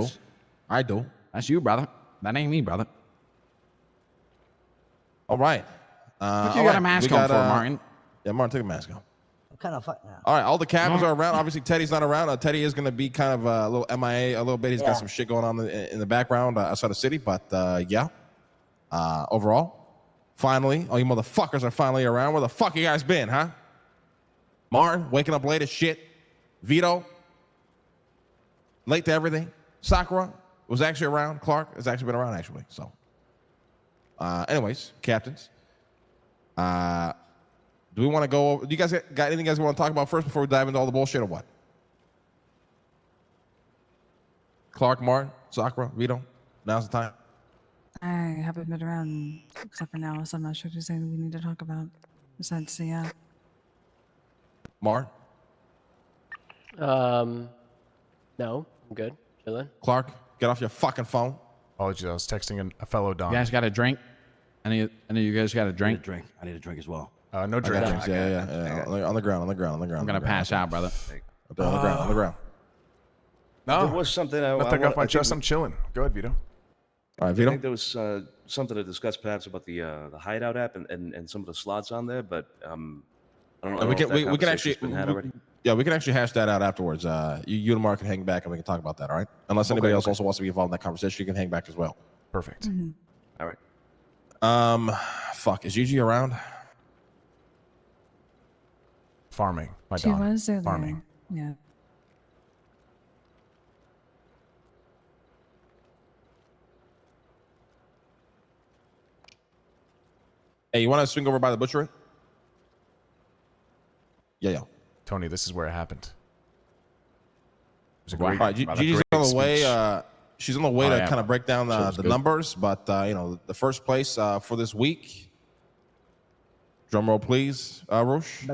do. I do. That's you, brother. That ain't me, brother. All right. What you got a mask on for, Martin? Yeah, Martin, take a mask off. I'm kind of fucked now. All right, all the captains are around. Obviously, Teddy's not around. Teddy is going to be kind of a little MIA a little bit. He's got some shit going on in the background outside the city. But, yeah, overall, finally, all you motherfuckers are finally around. Where the fuck you guys been, huh? Martin, waking up late as shit. Vito, late to everything. Sakura was actually around. Clark has actually been around, actually. So, anyways, captains. Do we want to go over? Do you guys got anything you guys want to talk about first before we dive into all the bullshit or what? Clark, Martin, Sakura, Vito, now's the time. I haven't been around except for now, so I'm not sure if there's anything we need to talk about. Besides, yeah. Martin? No, I'm good. Chilling. Clark, get off your fucking phone. Apologies, I was texting a fellow Don. You guys got a drink? Any of you guys got a drink? I need a drink as well. No drink. Yeah. On the ground. I'm gonna pass out, brother. On the ground. No. There was something I Nothing off my chest. I'm chilling. Go ahead, Vito. All right, I Vito. think there was something to discuss perhaps about the Hideout app and some of the slots on there, but I don't know. We can actually been had already. Yeah, we can actually hash that out afterwards. You and Mark can hang back and we can talk about that. All right. Unless anybody else also wants to be involved in that conversation, you can hang back as well. Perfect. All right. Fuck. Is Gigi around? Farming. My She Don. was earlier. Farming. Yeah. Hey, you want to swing over by the butchery? Yeah. Tony, this is where it happened. It was a All great, right, Gigi's great on the way. speech. She's on the way to yeah. kind of break down the good. numbers, but the first place for this week. Drum roll, please, Roosh.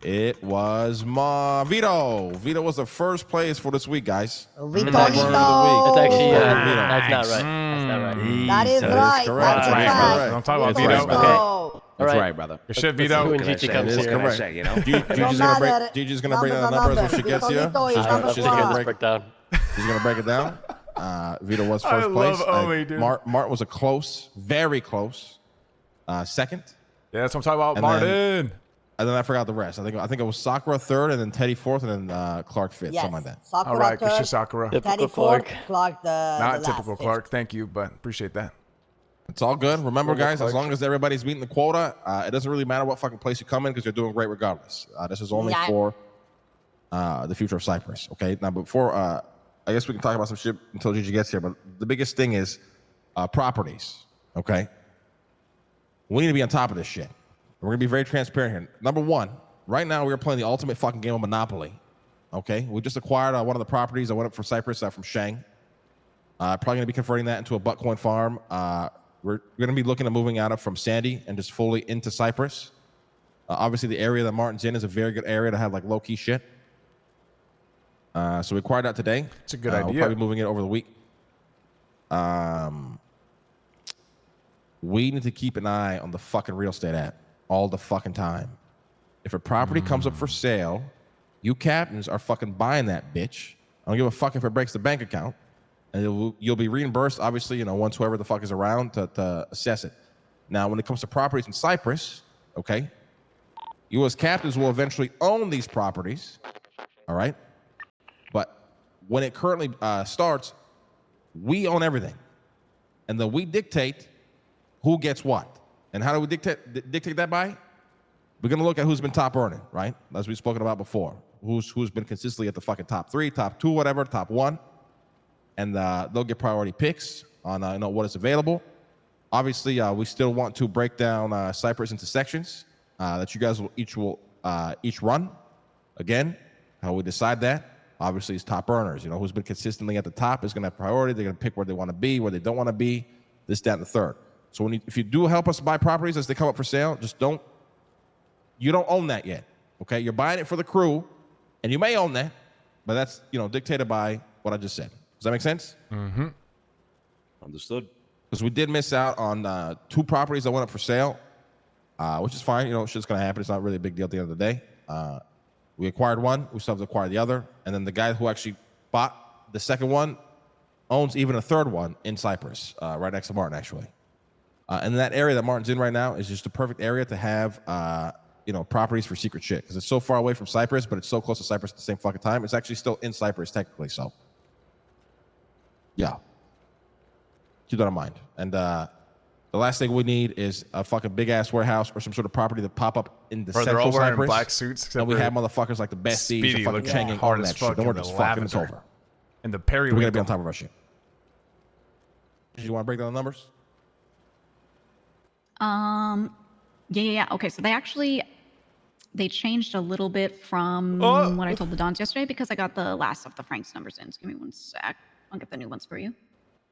It was Vito. Vito was the first place for this week, guys. Vito. That's actually that's not right. That's not right. That is right. correct. That's a That's fact. correct. Don't talk about Vito. Vito. Okay. That's right. right, brother. Good shit, Let's see Vito. when Gigi comes It is here. correct. Say, you know? Gigi's gonna break down the numbers when she gets here. She's gonna break down. She's gonna break it down. Vito was first I place. love Omi, dude. Martin was a close, very close second. Yeah, that's what I'm talking about. And Martin. And then I forgot the rest. I think it was Sakura third, and then Teddy fourth, and then Clark fifth, Yes. something like that. Sakura All right, good third, shit, Sakura. Teddy Typical fourth, Clark. Clark the Not last typical fifth. Clark. Thank you, but appreciate that. It's all good. Remember, Typical guys, as Clark. long as everybody's meeting the quota, it doesn't really matter what fucking place you come in because you're doing great regardless. This is only Yeah. for the future of Cypress. Okay. Now, before I guess we can talk about some shit until Gigi gets here, but the biggest thing is properties. Okay. We need to be on top of this shit. We're gonna be very transparent here. Number one, right now we are playing the ultimate fucking game of Monopoly. Okay. We just acquired one of the properties. I went up for Cypress from Shang. Probably going to be converting that into a buttcoin farm. We're going to be looking at moving out of from Sandy and just fully into Cypress. Obviously, the area that Martin's in is a very good area to have like low-key shit. So we acquired that today. It's a good We'll idea. probably be moving it over the week. We need to keep an eye on the fucking real estate app all the fucking time. If a property comes up for sale, you captains are fucking buying that bitch. I don't give a fuck if it breaks the bank account. And you'll be reimbursed, obviously, once whoever the fuck is around to assess it. Now, when it comes to properties in Cypress, okay, you as captains will eventually own these properties, all right? But when it currently starts, we own everything. And then we dictate who gets what. And how do we dictate that by? We're going to look at who's been top earning, right? As we've spoken about before. Who's been consistently at the fucking top 3, top 2, whatever, top 1. And they'll get priority picks on what is available. Obviously, we still want to break down Cypress into sections that you guys will each run. Again, how we decide that, obviously, is top earners. Who's been consistently at the top is going to have priority. They're going to pick where they want to be, where they don't want to be, this, that, and the third. So if you do help us buy properties as they come up for sale, you don't own that yet, okay? You're buying it for the crew, and you may own that, but that's, dictated by what I just said. Does that make sense? Mm-hmm. Understood. Because we did miss out on 2 properties that went up for sale, which is fine. Shit's going to happen. It's not really a big deal at the end of the day. We acquired one. We still have to acquire the other. And then the guy who actually bought The second one owns even a third one in Cypress, right next to Martin, actually. And that area that Martin's in right now is just the perfect area to have, properties for secret shit. Because it's so far away from Cypress, but it's so close to Cypress at the same fucking time. It's actually still in Cypress, technically, so. Yeah. Keep that in mind. And the last thing we need is a fucking big-ass warehouse or some sort of property to pop up in the Bro, they're central all wearing Cypress. black suits. And we except have for motherfuckers like the best thieves Speedy and fucking looking changing hard all as that shit. fuck Don't in worry, the just fucking, it's lavender. over. And the We're going to be on periwinkle. top of our shit. You want to break down the numbers? Yeah. Okay, so they changed a little bit from what I told the Dons yesterday because I got the last of the Frank's numbers in. So give me 1 sec. I'll get the new ones for you.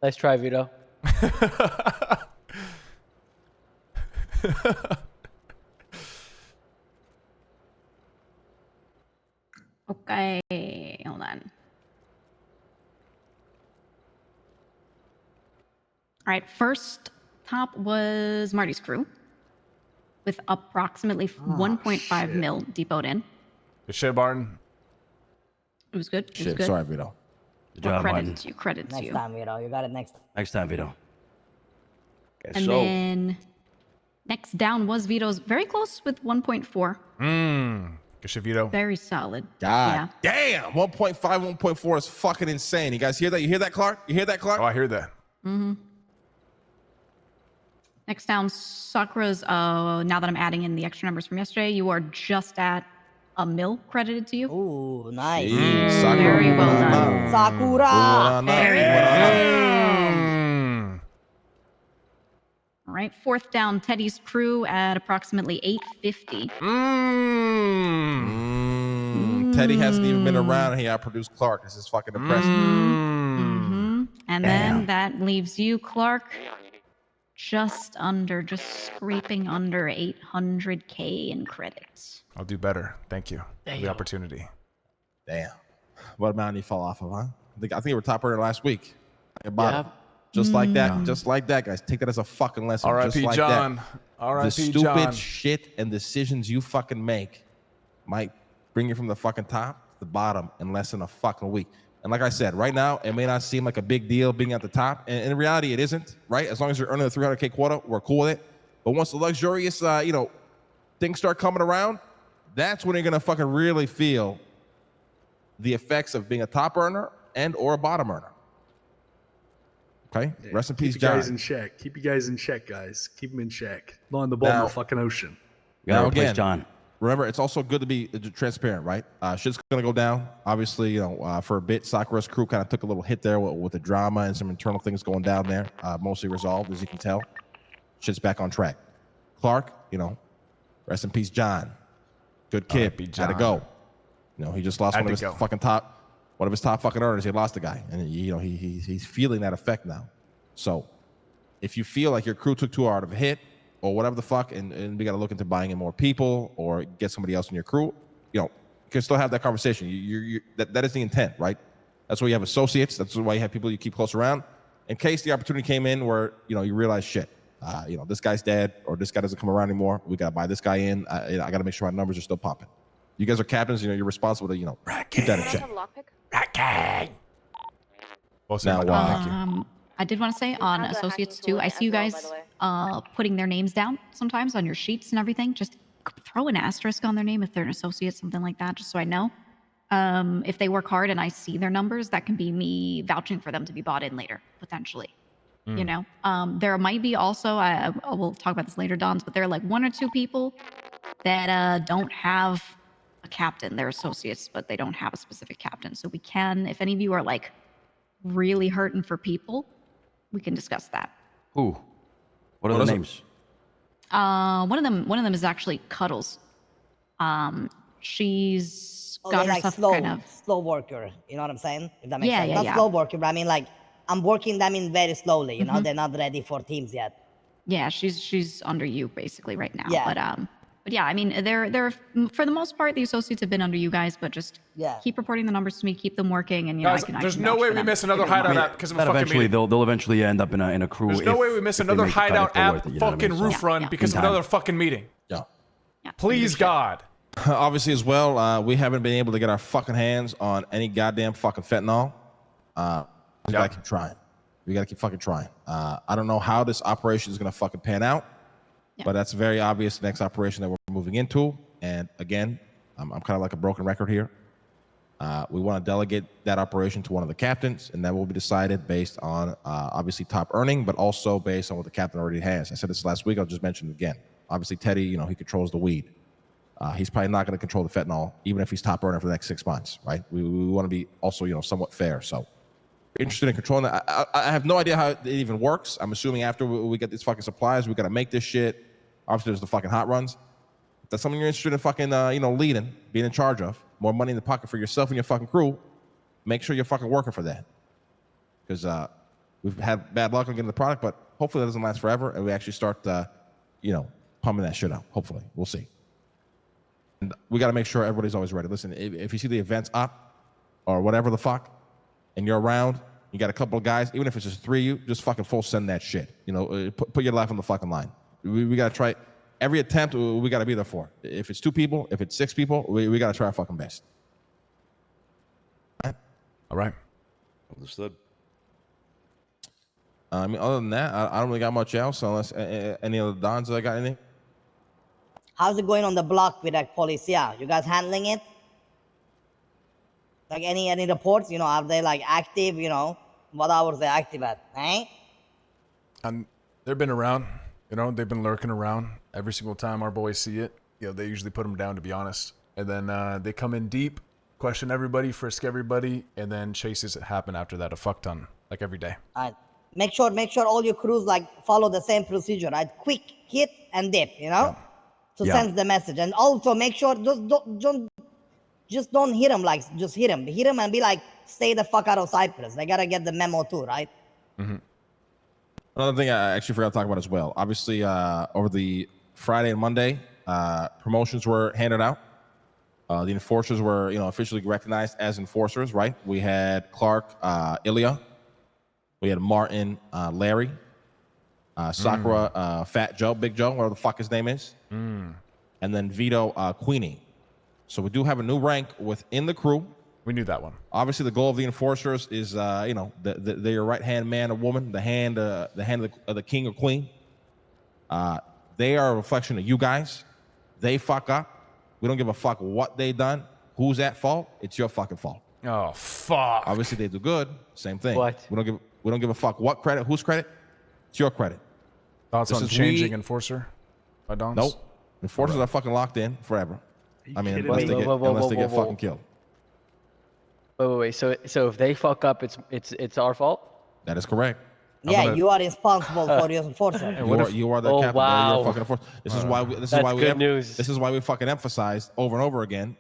Nice try, Vito. Okay, hold on. All right, first top was Marty's crew with approximately 1.5 mil depoted in. Good shit, Martin. It was good. It was Shit, good. sorry, Vito. Good Well, job, credit Martin. to you. Credit to Next you. time, Vito. You got it next time. Next time, Vito. And then next down was Vito's, very close with 1.4. Good shit, Vito. Very solid. God Yeah. damn. 1.5, 1.4 is fucking insane. You guys hear that? You hear that, Clark? You hear that, Clark? Oh, I hear that. Next down, Sakura's, now that I'm adding in the extra numbers from yesterday, you are just at a mil credited to you. Ooh, nice. Jeez, Sakura. Very well done. Sakura. All right, fourth down, Teddy's crew at approximately 850. Teddy hasn't even been around and he outproduced Clark. This is fucking impressive. And then that leaves you, Clark, just scraping under 800K in credits. I'll do better. Thank you for the opportunity. Damn. What amount did he fall off of, huh? I think we were top earner last week. Bottom. Just like that. Just like that, guys. Take that as a fucking lesson. R.I.P. Just like John. that. R.I.P. The stupid John. shit and decisions you fucking make might bring you from the fucking top to the bottom in less than a fucking week. And like I said, right now, it may not seem like a big deal being at the top. And in reality, it isn't, right? As long as you're earning the 300K quota, we're cool with it. But once the luxurious, things start coming around, that's when you're going to fucking really feel the effects of being a top earner and or a bottom earner. Okay? Yeah, Rest in peace, keep you John. guys in check. Keep you guys in check, guys. Keep them in check. Not in the bottom of the fucking ocean. You gotta Now, replace again, John. Remember, it's also good to be transparent, right? Shit's going to go down. Obviously, for a bit, Sakura's crew kind of took a little hit there with the drama and some internal things going down there. Mostly resolved, as you can tell. Shit's back on track. Clark, rest in peace, John. Good kid. Had to go. He just lost one of his top fucking earners. He lost the guy, and he's feeling that effect now. So, if you feel like your crew took too hard of a hit, or whatever the fuck, and we got to look into buying in more people or get somebody else in your crew, you can still have that conversation. That is the intent, right? That's why you have associates. That's why you have people you keep close around. In case the opportunity came in where, you realize, shit, this guy's dead or this guy doesn't come around anymore. We got to buy this guy in. I got to make sure my numbers are still popping. You guys are captains. You're responsible to, keep that in check. Now, I did want to say on associates too, I see you guys putting their names down sometimes on your sheets and everything. Just throw an asterisk on their name if they're an associate, something like that, just so I know. If they work hard and I see their numbers, that can be me vouching for them to be bought in later, potentially. There might be also, we'll talk about this later, Dons, but there are like 1 or 2 people that don't have a captain. They're associates, but they don't have a specific captain. So we can, if any of you are like really hurting for people, we can discuss that. Who? What are the names? One of them is actually Cuddles. She's got like herself slow, kind of slow worker. You know what I'm saying? If that makes Yeah, sense. yeah, Not yeah. slow worker, but I mean like I'm working them in very slowly. They're not ready for teams yet. Yeah, she's under you basically right now. Yeah. But yeah, I mean, they're for the most part the associates have been under you guys, but just keep reporting the numbers to me, keep them working, and Guys, there's no way we miss another hideout app because of a fucking Eventually, meeting. they'll eventually end up in a crew. There's no way we miss another hideout app fucking roof run Yeah. because of another fucking meeting. Yeah. Please, God. Obviously, as well, we haven't been able to get our fucking hands on any goddamn fucking fentanyl. We gotta keep trying. We gotta keep fucking trying. I don't know how this operation is gonna fucking pan out, but that's very obvious. The next operation that we're moving into, and again, I'm kind of like a broken record here. We want to delegate that operation to one of the captains, and that will be decided based on obviously top earning, but also based on what the captain already has. I said this last week. I'll just mention it again. Obviously, Teddy, he controls the weed. He's probably not going to control the fentanyl, even if he's top earner for the next 6 months, right? We want to be also, somewhat fair. So, interested in controlling that. I have no idea how it even works. I'm assuming after we get these fucking supplies, we got to make this shit. Obviously, there's the fucking hot runs. If that's something you're interested in fucking, leading, being in charge of, more money in the pocket for yourself and your fucking crew, make sure you're fucking working for that. Because we've had bad luck on getting the product, but hopefully that doesn't last forever, and we actually start, pumping that shit out. Hopefully. We'll see. And we got to make sure everybody's always ready. Listen, if you see the events up or whatever the fuck, and you're around, you got a couple of guys, even if it's just 3 of you, just fucking full send that shit. Put your life on the fucking line. We got to try every attempt. We got to be there for. If it's 2 people, if it's 6 people, we got to try our fucking best. All right. Understood. Other than that, I don't really got much else unless any of the Dons that got anything. How's it going on the block with that policia? You guys handling it? Like any reports? Are they like active? What hours they active at? Eh? They've been around. They've been lurking around. Every single time our boys see it, they usually put them down, to be honest. And then they come in deep, question everybody, frisk everybody, and then chases happen after that a fuck ton, like every day. All right. Make sure all your crews follow the same procedure, right? Quick hit and dip, to send the message. And also make sure just don't hit them just hit them. Hit them and be like, stay the fuck out of Cypress. They gotta get the memo too, right? Mm-hmm. Another thing I actually forgot to talk about as well. Obviously, over the Friday and Monday, promotions were handed out. The enforcers were, officially recognized as enforcers, right? We had Clark, Ilya. We had Martin, Larry. Sakura, Fat Joe, Big Joe, whatever the fuck his name is. And then Vito, Queenie. So we do have a new rank within the crew. We knew that one. Obviously, the goal of the enforcers is, they're your right-hand man or woman, the hand of the king or queen. They are a reflection of you guys. They fuck up. We don't give a fuck what they done. Who's at fault? It's your fucking fault. Oh, fuck. Obviously, they do good. Same thing. What? We don't give a fuck what credit, whose credit. It's your credit. Thoughts on changing enforcer by Dons? Nope. Enforcers are fucking locked in forever. Unless they get fucking killed. Wait. So if they fuck up, it's our fault? That is correct. You are responsible for your enforcer. You are the captain. Wow. You're fucking enforcer. This is why we fucking emphasized over and over again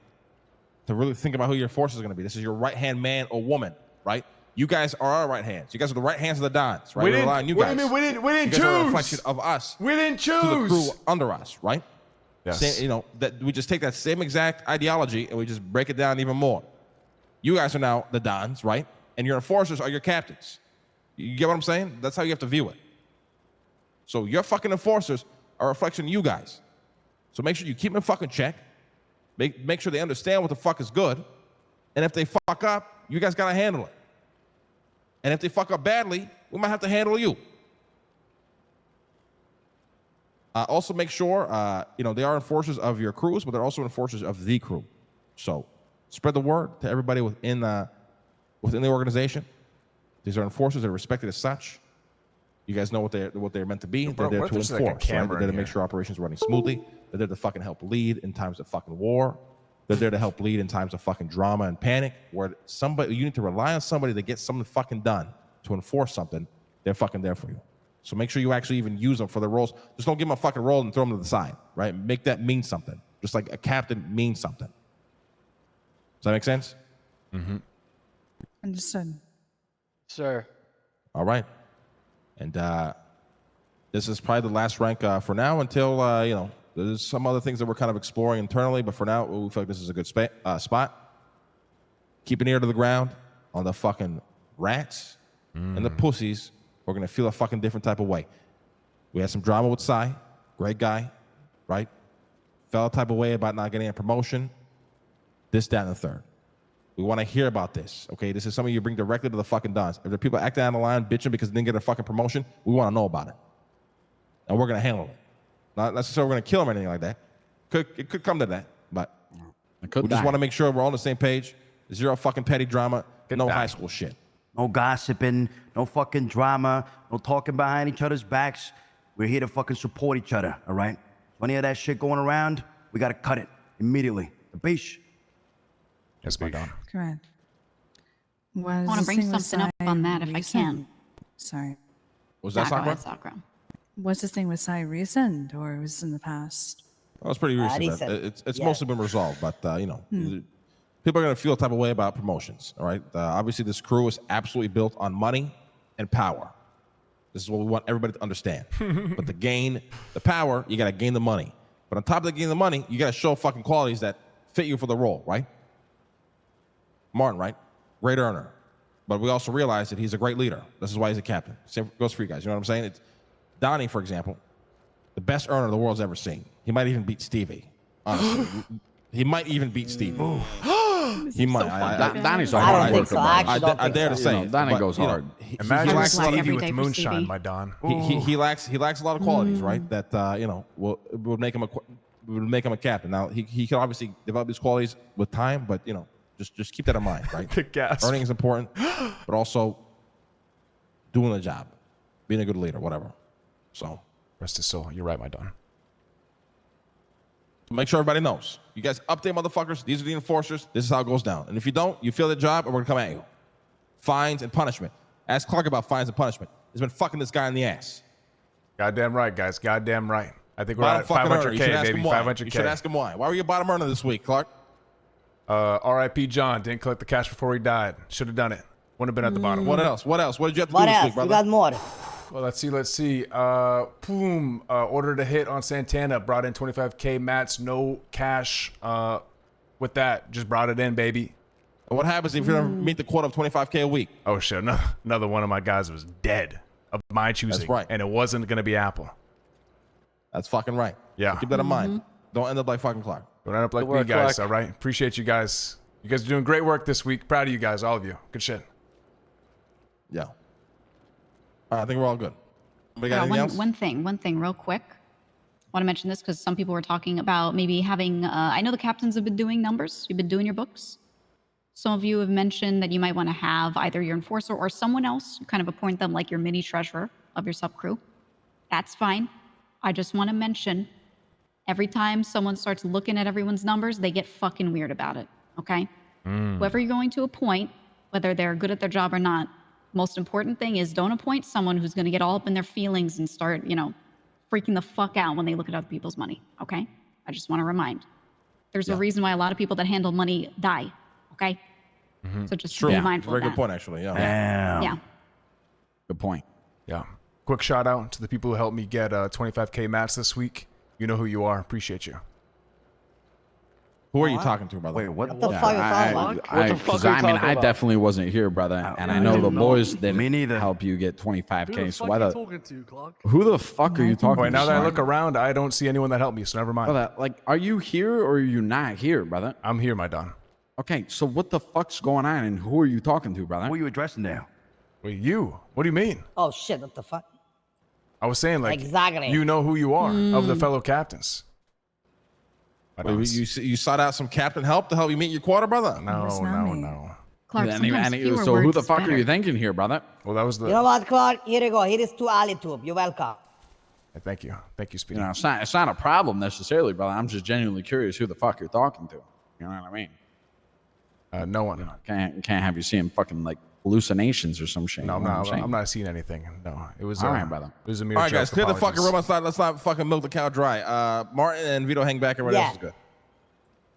to really think about who your enforcer is going to be. This is your right-hand man or woman, right? You guys are our right hands. You guys are the right hands of the Dons, right? We rely on you guys. We didn't choose. You guys are a reflection of us. We didn't choose. To the crew under us, right? Yes. That we just take that same exact ideology and we just break it down even more. You guys are now the Dons, right? And your enforcers are your captains. You get what I'm saying? That's how you have to view it. So your fucking enforcers are a reflection of you guys. So make sure you keep them in fucking check. Make sure they understand what the fuck is good. And if they fuck up, you guys gotta handle it. And if they fuck up badly, we might have to handle you. Also make sure, they are enforcers of your crews, but they're also enforcers of the crew. So spread the word to everybody within the organization. These are enforcers that are respected as such. You guys know what they're meant to be. They're there to enforce. Right? They're there to make sure operations are running smoothly. They're there to fucking help lead in times of fucking war. They're there to help lead in times of fucking drama and panic, where you need to rely on somebody to get something fucking done, to enforce something. They're fucking there for you. So make sure you actually even use them for their roles. Just don't give them a fucking role and throw them to the side, right? Make that mean something. Just like a captain means something. Does that make sense? Mm-hmm. Understood. Sir. All right. And this is probably the last rank for now until, there's some other things that we're kind of exploring internally, but for now, we feel like this is a good spot. Keep an ear to the ground on the fucking rats and the pussies. We're going to feel a fucking different type of way. We had some drama with Cy. Great guy, right? Felt a type of way about not getting a promotion. This, that, and the third. We want to hear about this, okay? This is something you bring directly to the fucking Dons. If there are people acting out of line, bitching because they didn't get a fucking promotion, we want to know about it. And we're going to handle it. Not necessarily we're going to kill them or anything like that. It could come to that, but we just want to make sure we're all on the same page. Zero fucking petty drama, no high school shit. No gossiping, no fucking drama, no talking behind each other's backs. We're here to fucking support each other, all right? So any of that shit going around, we got to cut it immediately. The beach. Yes, my Don. Correct. I want to bring something up on that if I can. Sorry. Was that Sakura? Sakura. Was this thing with Sai recent or was this in the past? Well, it's pretty recent. It's mostly been resolved, but you know, people are gonna feel a type of way about promotions. All right. Obviously, this crew is absolutely built on money and power. This is what we want everybody to understand. But to gain the power, you gotta gain the money. But on top of getting the money, you gotta show fucking qualities that fit you for the role, right? Martin, right? Great earner. But we also realize that he's a great leader. This is why he's a captain. Same goes for you guys. You know what I'm saying? It's Donnie, for example, the best earner the world's ever seen. He might even beat Stevie. Honestly, he might even beat Stevie. He might. Donnie's a I hard don't think worker, so. bro. I actually don't I think dare to so. say it. Donnie but, goes you know, hard. Imagine lacks Stevie every with day the for moonshine, Stevie. my Don. he lacks a lot of qualities, right? That you know will make him a captain. Now he can obviously develop these qualities with time, but you know just keep that in mind, right? The gas. Earning is important, but also doing the job, being a good leader, whatever. So Rest his soul. You're right, my Don. make sure everybody knows. You guys update motherfuckers. These are the enforcers. This is how it goes down. And if you don't, you fail the job, and we're gonna come at you. Fines and punishment. Ask Clark about fines and punishment. He's been fucking this guy in the ass. Goddamn right, guys. Goddamn right. I think we're Bottom at fucking earner. 500K, You should ask baby. him why. 500K. You should ask him why. Why were you a bottom earner this week, Clark? R.I.P. John didn't collect the cash before he died. Should have done it. Wouldn't have been at the bottom. What else? What else? What did you have to What do this else? week, You brother? got more. Well, let's see. Ordered a hit on Santana. Brought in 25K mats. No cash. With that, just brought it in, baby. What happens if you don't meet the quota of 25K a week? Oh shit! Another one of my guys was dead of my choosing. That's right. And it wasn't gonna be Apple. That's fucking right. Yeah. So keep that in mind. Don't end up like fucking Clark. Don't end up like Good me, work, guys. Clark. All right. Appreciate you guys. You guys are doing great work this week. Proud of you guys, all of you. Good shit. Yeah. All right, I think we're all good. We got anything else? One thing real quick. Want to mention this because some people were talking about maybe having, I know the captains have been doing numbers. You've been doing your books. Some of you have mentioned that you might want to have either your enforcer or someone else, kind of appoint them like your mini treasurer of your sub crew. That's fine. I just want to mention every time someone starts looking at everyone's numbers, they get fucking weird about it. Okay? Whoever you're going to appoint, whether they're good at their job or not, most important thing is don't appoint someone who's going to get all up in their feelings and start, freaking the fuck out when they look at other people's money. Okay? I just want to remind. There's a reason why a lot of people that handle money die. Okay? So just be mindful Very of that. good point, actually. Yeah. Damn. Yeah. Good point. Yeah. Quick shout out to the people who helped me get 25K mats this week. You know who you are. Appreciate you. Who are you talking to, brother? Wait, what? What the fuck are you talking about? What the fuck are you talking I about? definitely wasn't here, brother, and I I know the didn't know. boys didn't Me neither. help you get Who 25K. the So fuck why are you the talking to, Clark? who the fuck are you talking Wait, to? now that I Smart? look around, I don't see anyone that helped me, so never mind. brother, like, are you here or are you not here, brother? I'm here, my Don. Okay, so what the fuck's going on, and who are you talking to, brother? Who are you addressing there? Wait, you? What do you mean? Oh shit! What the fuck? I was saying, like, Exactly. you know who you are of the fellow captains. My Wait, Dons. you sought out some captain help to help you meet your quota, brother? No, It's not me. no. Clark, And- sometimes and- fewer so who words the is fuck are better. you thinking here, brother? Well, that was the. You know what, Clark? Here you go. Here is to Ali Tube. You're welcome. Thank you, Speedy. You know, it's not a problem necessarily, brother. I'm just genuinely curious who the fuck you're talking to. You know what I mean? No one. Can't have you seeing fucking like hallucinations or some shit. No, you know what I'm not seeing anything. No, it was. All right, brother. It was a mere All right, joke. guys, clear the fucking Apologies. room. Let's not fucking milk the cow dry. Martin and Vito hang back, and everybody else is good.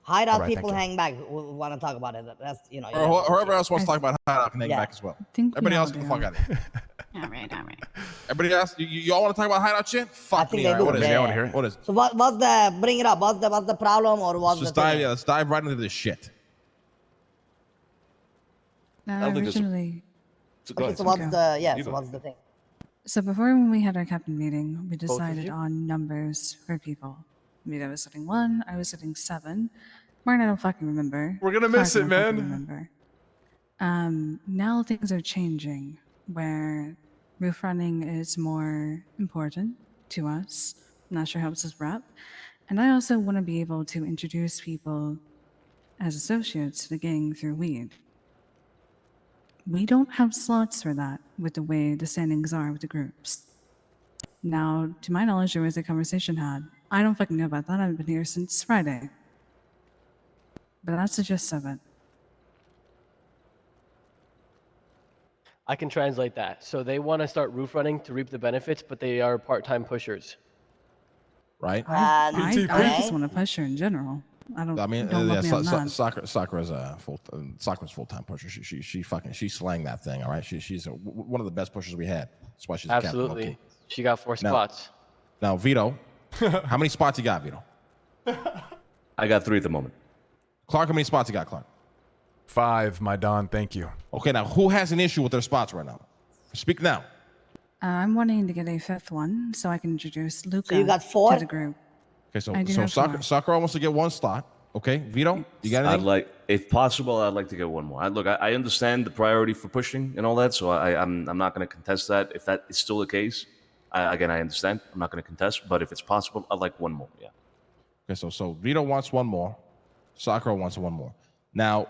Hideout All right, people thank hang back. We want to talk about it. That's Or whoever else wants to talk about hideout can hang Yeah. back as well. think we Everybody all else get the do. fuck out of here. All right. Everybody else, you all want to talk about hideout shit? Fuck think me. they All right, do. what is Yeah, it? I wanna hear it. What is it? So what's the bring it up? What's the problem or what's Let's the dive, thing? let's dive right into this shit. don't think there's a- Originally, Go Okay, ahead. so what's the You so go. what's the thing? so before when we had our captain meeting, we of decided you? on numbers for people. Vito was setting 1, I was setting 7. Martin, I don't fucking remember. We're gonna Clark, miss I it, don't fucking man. Remember. Now things are changing where roof running is more important to us. I'm not sure how it's his rep. And I also want to be able to introduce people as associates to the gang through weed. We don't have slots for that with the way the standings are with the groups. Now, to my knowledge, there was a conversation had. I don't fucking know about that. I've been here since Friday. But that's the gist of it. I can translate that. So they want to start roof running to reap the benefits, but they are part-time pushers. Right? I okay. just want to push her in general. Don't love me on that. Sakura's full-time pusher. She slang that thing. All right, she's one of the best pushers we had. That's why she's Absolutely. a captain. She got 4 spots. Now Vito, how many spots you got, Vito? I got 3 at the moment. Clark, how many spots you got, Clark? 5, my Don. Thank you. Okay, now who has an issue with their spots right now? Speak now. I'm wanting to get a 5th one so I can introduce Luca you got 4? to the group. Okay, so I do have 4. Sakura wants to get 1 slot. Okay, Vito, you got anything? If possible, I'd like to get 1 more. I understand the priority for pushing and all that, so I'm not going to contest that. If that is still the case, I understand. I'm not going to contest, but if it's possible, I'd like 1 more. Yeah. Okay, so Vito wants 1 more. Sakura wants 1 more. Now,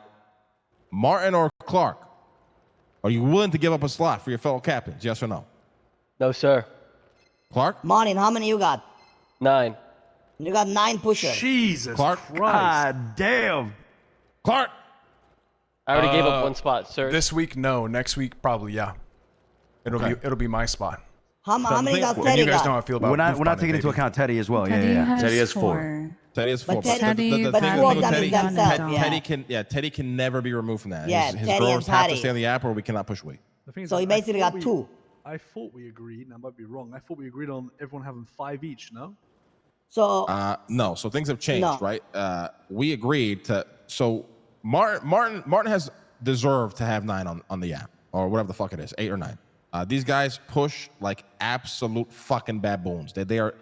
Martin or Clark, are you willing to give up a slot for your fellow captains? Yes or no? No, sir. Clark? Martin, how many you got? 9. You got 9 pushers. Jesus Clark? Christ. God damn. Clark? I already gave up 1 spot, sir. This week, no. Next week, probably, yeah. It'll be my spot. How many got And Teddy you guys know how got? I feel about We're not roof taking into bonding, account Teddy as well. Teddy Yeah. Teddy has 4. Teddy is 4. But Teddy- the but thing two of with them Teddy, is themselves, Teddy can never be removed from that. Yeah, his Teddy and growers have to Patty. stay on the app or we cannot push weight. The thing is, So you basically got 2. I thought we agreed, and I might be wrong. I thought we agreed on everyone having 5 each, no? So No, so things have changed, No. right? We agreed to. So Martin has deserved to have 9 on the app or whatever the fuck it is, 8 or 9. These guys push like absolute fucking baboons. They are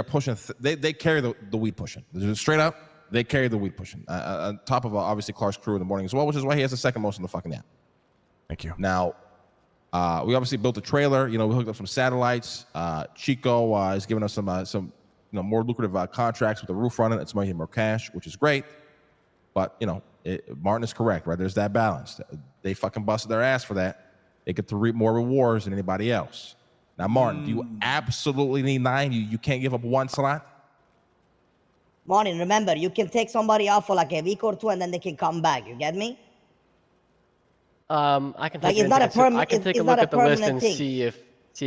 pushing. They carry the weed pushing. Straight up, they carry the weed pushing. On top of obviously Clark's crew in the morning as well, which is why he has the second most in the fucking app. Thank you. Now, we obviously built a trailer. We hooked up some satellites. Chico is giving us some more lucrative contracts with the roof running. It's making him more cash, which is great. But Martin is correct, right? There's that balance. They fucking busted their ass for that. They get to reap more rewards than anybody else. Now, Martin, do you absolutely need 9? You can't give up 1 slot? Martin, remember, you can take somebody off for like a week or 2 and then they can come back. You get me? I can Like, take it's not a permanent- I can take a it's look not a at the list permanent and thing. see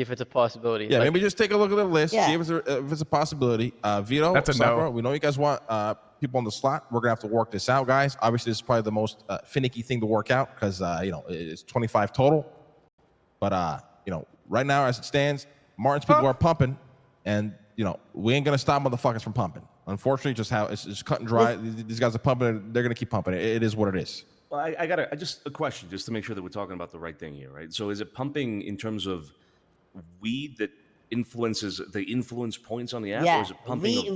if it's a possibility. Yeah, Like, maybe just take a look at the list, Yeah. see if it's a possibility. Vito, That's a no. Sakura, we know you guys want people on the slot. We're going to have to work this out, guys. Obviously, this is probably the most finicky thing to work out because, it's 25 total. But, right now, as it stands, Martin's people are pumping, and, we ain't going to stop motherfuckers from pumping. Unfortunately, just how it's just cut and dry. These guys are pumping. They're going to keep pumping. It is what it is. Well, I got just a question, just to make sure that we're talking about the right thing here, right? So, is it pumping in terms of weed that influence points on the app, or is it pumping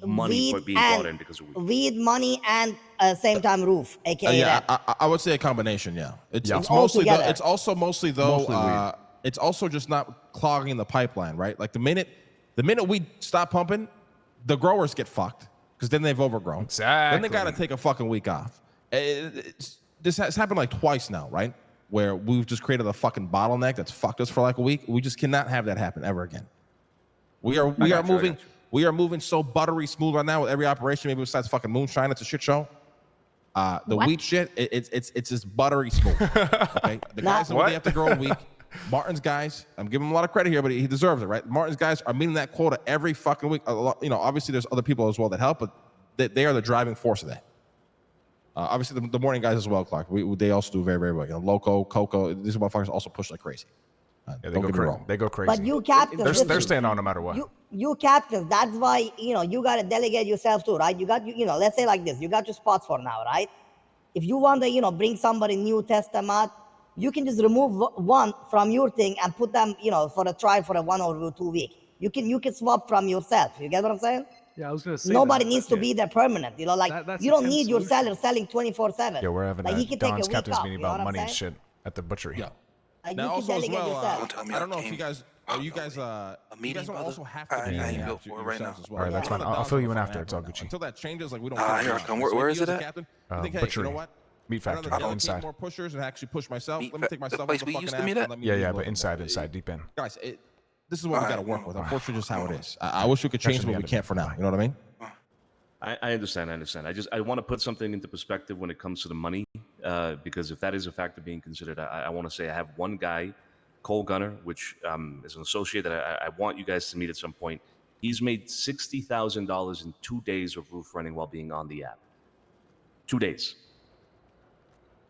of money for being brought in because of weed? Weed, money, and same time roof, aka Yeah, that. I would say a combination. Yeah, it's All mostly. together. It's also mostly Mostly weed. it's also just not clogging the pipeline, right? Like the minute we stop pumping, the growers get fucked because then they've overgrown. Exactly. Then they got to take a fucking week off. This has happened like twice now, right? Where we've just created a fucking bottleneck that's fucked us for like a week. We just cannot have that happen ever again. We are moving so buttery smooth right now with every operation, maybe besides fucking moonshine. It's a shit show. The What? wheat shit, it's just buttery smooth. Okay, the guys know what they have to grow a week. Martin's guys, I'm giving him a lot of credit here, but he deserves it, right? Martin's guys are meeting that quota every fucking week. Obviously there's other people as well that help, but they are the driving force of that. Obviously the morning guys as well, Clark. They also do very, very well. Loco, Coco, these motherfuckers also push like crazy. Yeah, Don't get me wrong. They go crazy. But you captains, They're staying on no matter what. you captains, that's why, you got to delegate yourself too, right? You got, let's say like this, you got your spots for now, right? If you want to, bring somebody new, test them out, you can just remove one from your thing and put them, for a trial for a 1 or 2 week. You can swap from yourself. You get what I'm saying? Yeah, I was gonna say nobody that. needs to be there permanent. You know, like That's you a don't temp need your solution. seller selling 24/7. Yeah, we're having like a he can take a Don's week Captains off. meeting You know about what I'm money and saying? shit at the butchery. Yeah. Like Now you can also as delegate well, yourself. I don't know if you guys, you guys don't also have to be in the app yourselves as well. All right, that's fine. I'll fill you in after. It's all Gucci. Until that changes, like we don't. Here I come. Where is it at? Captain, I think, hey, butchery. you know what? Meat I'd rather factory. delegate Inside. more pushers and actually push myself. Meat Let me take myself the off place the we fucking used to app meet and at? let me Yeah, lead a yeah, little but bit inside, more. deep in. Guys, this is what we got to work with. Unfortunately, just how it is. I wish we could change, but we can't for now. You know what I mean? I understand. I want to put something into perspective when it comes to the money, because if that is a factor being considered, I want to say I have one guy, Cole Gunner, which is an associate that I want you guys to meet at some point. He's made $60,000 in 2 days of roof running while being on the app. 2 days.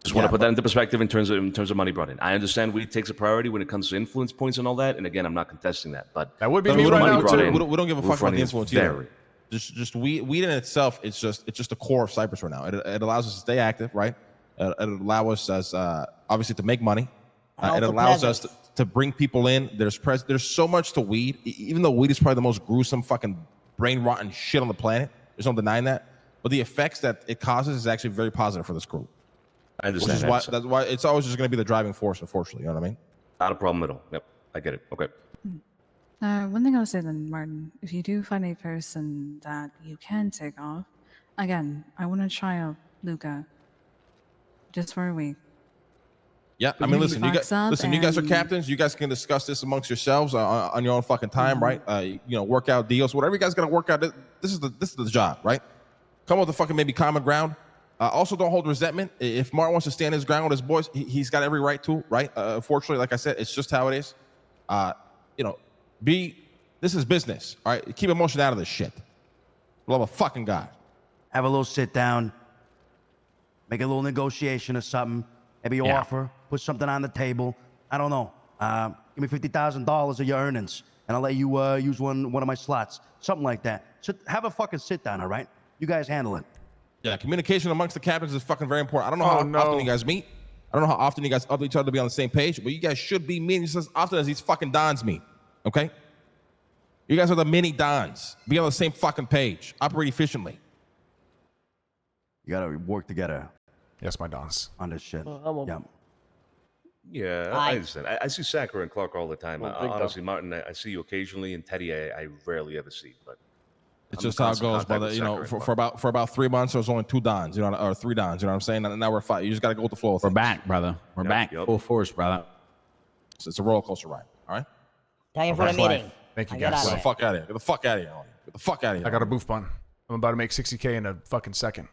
Just want to put that into perspective in terms of money brought in. I understand weed takes a priority when it comes to influence points and all that. And again, I'm not contesting that, but that would be me right now too. We don't give a fuck about the influence either. Just weed in itself. It's just the core of Cypress right now. It allows us to stay active, right? It allows us obviously to make money. It allows us to bring people in. There's so much to weed. Even though weed is probably the most gruesome fucking brain rotten shit on the planet. There's no denying that. But the effects that it causes is actually very positive for this group. I understand. That's why it's always just going to be the driving force, unfortunately. You know what I mean? Not a problem at all. Yep, I get it. Okay. One thing I'll say then, Martin, if you do find a person that you can take off, again, I want to try out Luca just for a week. Yeah, I mean, listen, you guys are captains. You guys can discuss this amongst yourselves on your own fucking time, right? Work out deals, whatever you guys got to work out. This is the job, right? Come up with a fucking maybe common ground. Also, don't hold resentment. If Martin wants to stand his ground with his boys, he's got every right to, right? Unfortunately, like I said, it's just how it is. This is business, all right? Keep emotion out of this shit. Love a fucking God. Have a little sit down. Make a little negotiation or something. Maybe offer. Put something on the table. I don't know. Give me $50,000 of your earnings, and I'll let you use one of my slots. Something like that. So have a fucking sit down, all right? You guys handle it. Yeah, communication amongst the captains is fucking very important. I don't know how often you guys meet. I don't know how often you guys up each other to be on the same page, but you guys should be meeting just as often as these fucking Dons meet, okay? You guys are the mini Dons. Be on the same fucking page. Operate efficiently. You gotta work together. Yes, my Dons. On this shit. Yeah, I understand. I see Sakura and Clark all the time. Honestly, Martin, I see you occasionally, and Teddy, I rarely ever see. But it's just how it goes, brother. You know, for about 3 months, there was only 2 Dons, or 3 Dons. You know what I'm saying? And now we're 5. You just got to go with the flow. We're back, brother. We're back. Full force, brother. It's a roller coaster ride. All right. Thank you for the meeting. Thank you, guys. Get the fuck out of here. Get the fuck out of here. Get the fuck out of here. I got a booth bun. I'm about to make $60K in a fucking second.